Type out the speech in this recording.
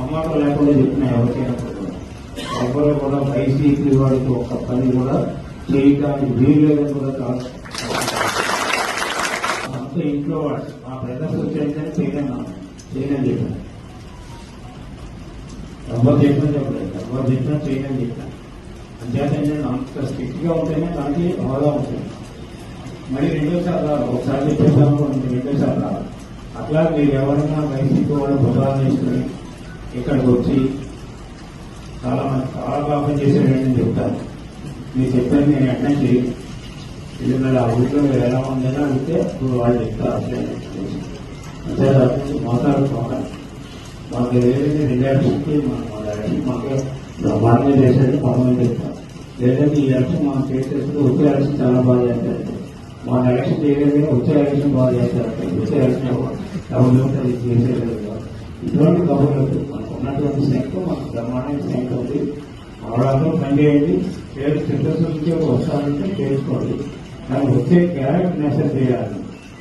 నమ్మకం లేకుండా చెప్పిన ఎవరికైనా ఎవరు కూడా వైసీపీ వాడికి ఒక్క పని కూడా చేయడానికి వీలు లేదని కూడా కాదు. అంత ఇంట్లో వాడు మా బ్రదర్స్ వచ్చేస్తే చేయలేను చెప్పాను. ఎవరు చెప్పినా చెప్పలేదు, ఎవరు చెప్పినా చేయలేని చెప్పాను. అంతేకాదు అంత స్ట్రిక్ట్ గా ఉంటేనే దానికి హోదా ఉంటుంది. మరి రెండోసారి రాదు, ఒకసారి చెప్పేసాము రెండోసారి రాదు. అట్లా మీరు ఎవరైనా వైసీపీ వాళ్ళు బుధాలు చేసుకుని ఇక్కడికి వచ్చి చాలా మంది చాలా పాపం చేసేటని చెప్తాను. మీరు చెప్పారు, నేను వెంటనే చేయను. ఇది ఆ ఊళ్ళో మీరు ఎలా ఉందని అడిగితే ఇప్పుడు వాళ్ళు చెప్తారు. అంతే మాట్లాడుకోవాలి. మాకు ఏదైతే 2 ఎలక్షన్కి మాకు బ్రహ్మాండంగా చేసేది కొంతమంది చెప్తారు. లేదంటే ఈ ఎలక్షన్ మనం చేసేది వచ్చే ఎలక్షన్ చాలా బాగా చేస్తారు. మన ఎలక్షన్ చేయలేదు, వచ్చే ఎలక్షన్ బాగా చేస్తారు. వచ్చే ఎలక్షన్ ఎవరు చేసేది ఇటువంటి కబుర్లు మనకు ఉన్నటువంటి సంఖ్య మనకు బ్రహ్మాండమైన సంఖ్య ఉంది. అవడానికి పని చేయండి. చిత్తశుద్ధికి వస్తారంటే చేసుకోండి. కానీ వచ్చే క్యారెక్టర్ నెసర్ చేయాలి.